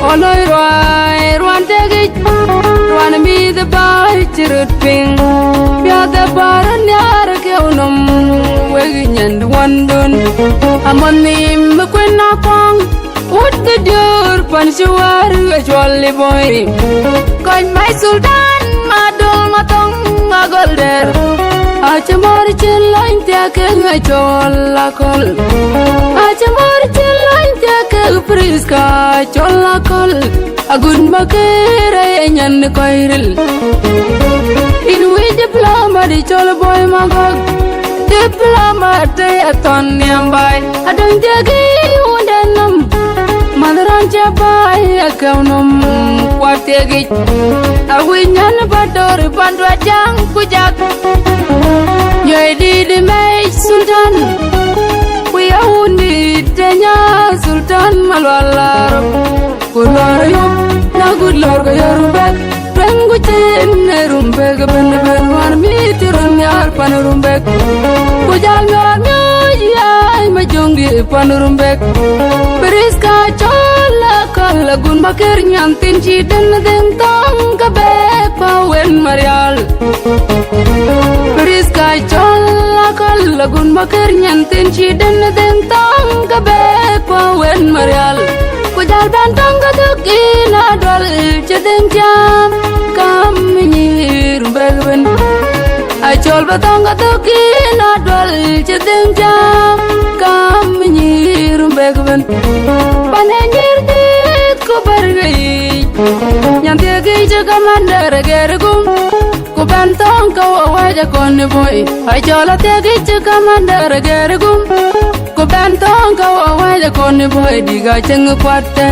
Oloi roi ruan tegit ruan mi the bai chirut ping bia the baran yar ke unum weginyan wandun amoni mkwena kwang ut the dur pan shuar jolly boy kon mai sultan madol matong agolder achamor chellain te ke ngachol lakol achamor chellain te ke priska cholakol agun makere nyan koiril in we diploma di chol boy magog diploma te aton nyambai adang jagi undanam madaran jabai akaunum kwategi awinyan bador bandwa jang kujak Yoi di mai sultan we awundi tenya sultan malwalar kulor yop na gulor go yorumbek pengu chen rumbek ben ben war mi tirun yar pan rumbek kujal nyor yai ma jongi pan rumbek periska chola kala gun baker nyantin ci den den tong ka be pawen marial periska chola kala gun baker nyantin ci den den tong ka be pawen marial kujal ban tong ka tukina dol ci den jam kam ni rumbek ben Achol batong ka tukina dol ci den jam kam ni rumbek ben panenir ko bargai nyante gi jaga mandar gergum ko bantong ko waja kon boy ay jola te gi jaga mandar gergum ko bantong ko waja kon boy diga cheng kwatte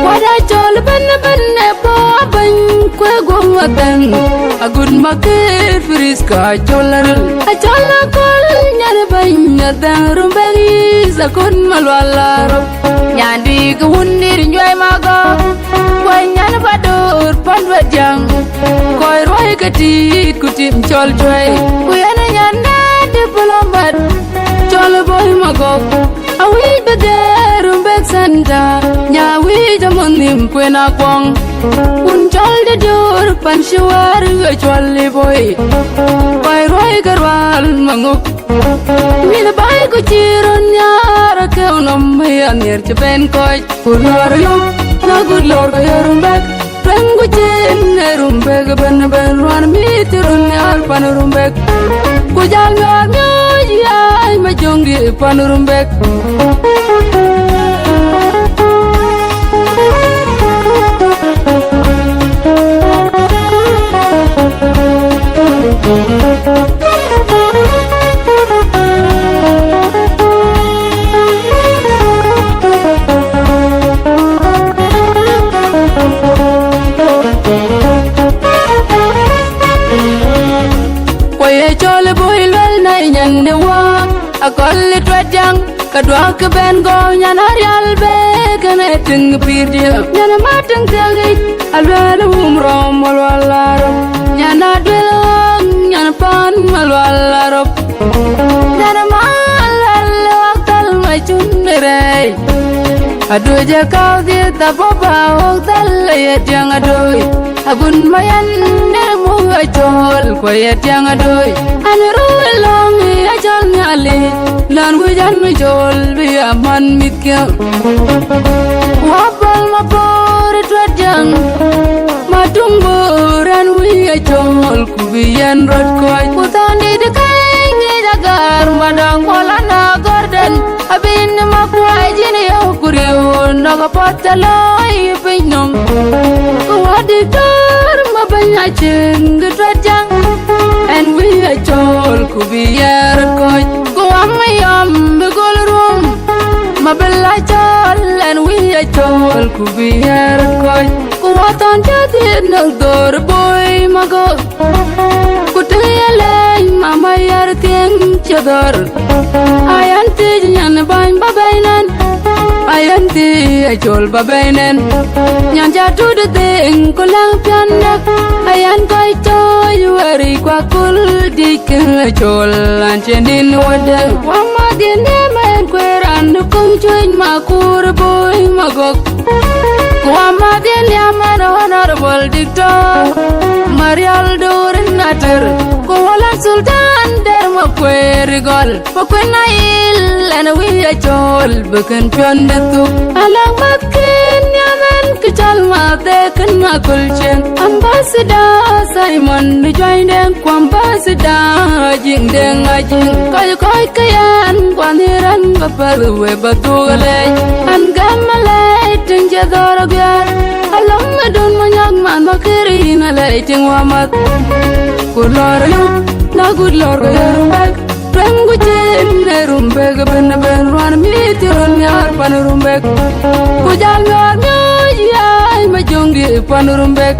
wada jol ben ben bo ban ko gumatan agun maker friska jolar ajola kol nyar banya darumbagi zakon malwalaro nyandi ko wunir nyoy mago wanyan badur panwajang koy roy katit kutim chol joy kuyana nyanda diplomat chol boy mago awi bederum bek sanda nyawi jamonim kwena kwang un chol de dur pan shuar chol boy koy roy garwal manguk Mina bay ko chiron nyara ke unom yanir chben koy kulor yum na gulor ko yorumbek pengu chen rumbek ben ben wan mitirun yar pan rumbek kujal nyor yai ma jongi pan rumbek Chole boy lwel na nyande wa akol twajang kadwa ke ben go nyana real be kene ting pirdi nyana matang tagi alwel umrom walwalaro nyana dwel nyana pan walwalaro nyana malal waktal machunre adoja kaudi taboba waktal yedang adoy agun mayan nemu achol ko yedang adoy anru long achol nyale lan gujan chol bi aman mikya wabal mabor twajang matumburan wi achol kubiyan rod koy putani de kay dagar madang polana garden abin makwai jini okuriu nagapataloy pinom wadi tar mabanya ching twajang and we achol kubiyar koy ko amayam begol room ma bella chol en wi a chol ku bi er koy ku watan jadi nang dor boy mago ku tele mama yar tieng chador ayanti nyan bain babainan ayanti a chol babainan nyan jatu de ting ku lang pianak ayan koy choy wari kwa kul dik a chol an chenin wada wama din men kweran kung chuin makur boy magok wama din yaman honorable dictor marial dorin nater ko wala sultan der ma kweri gol ko kwena il ana wi a chol bukan pion detu alang makin yaman kichal ma de kana kulchen ambassador simon ni join den ko ambassador jing den ajing koy kayan kwaniran bapal we batule an gamale tinja dorogyar along madun manyag man makiri na laiting wamat kulor yu na gudlor rumbek rengu chen ne rumbek ben ben ran mitiron yar pan rumbek kujal yar nyoy ay majongi pan rumbek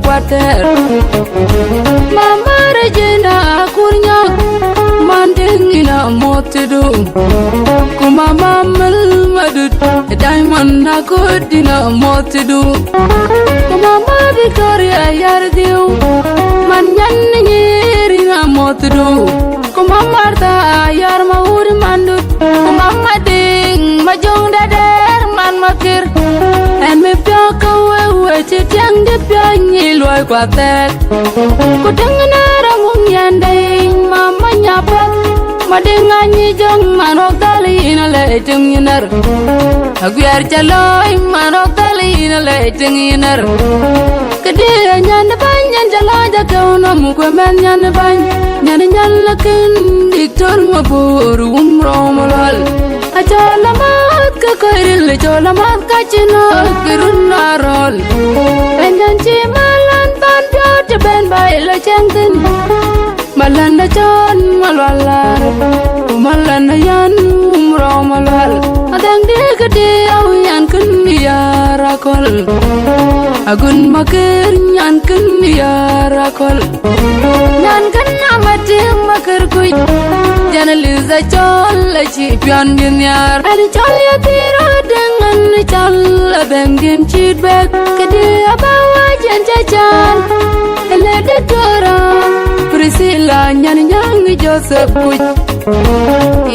Water Mama Regina Kurnya Manding ina motidu Kumama Melmadut Diamond Nakudina motidu Kumama Victoria Yardiu Manyan Nirina motidu Kumama Marta Yarma Uri Mandut Kumama Ding Majong Dader Man Makir And me Piaka Chitiang de pianyi loy kwatet kudengna ramung yandai mama nyapat madenganyi jong manok dali ina leitung yinar agyar chaloy manok dali ina leitung yinar kede nyan banyan jalo jakawna mukwemen nyan bany nyan nyan lakin diktor mabur umromolal achalamat kakoiril cholamat kachino kirunarol enjan chi malan pan pyot ben bai la changtin malan da chon malwala malan yan umro malwal adang de gede au yan kun yarakol agun makir nyan kun yarakol nyan kan amati makir kuy janaliza chol la chi pion din yar ali chol ya tiro dengan chol bengin chitback kede abawa jan jajan ele de tora Priscilla nyan nyang Joseph kuj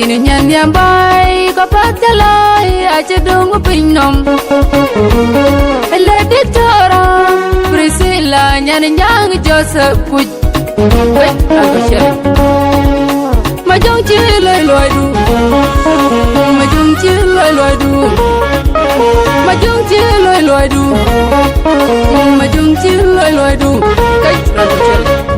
ini nyan yang bai ko patalai aja dong pinom ele de tora Priscilla nyan nyang Joseph kuj wait aku share Majong chi loi loi du Majong chi loi loi du Majong chi loi loi du Majong chi loi loi du Cách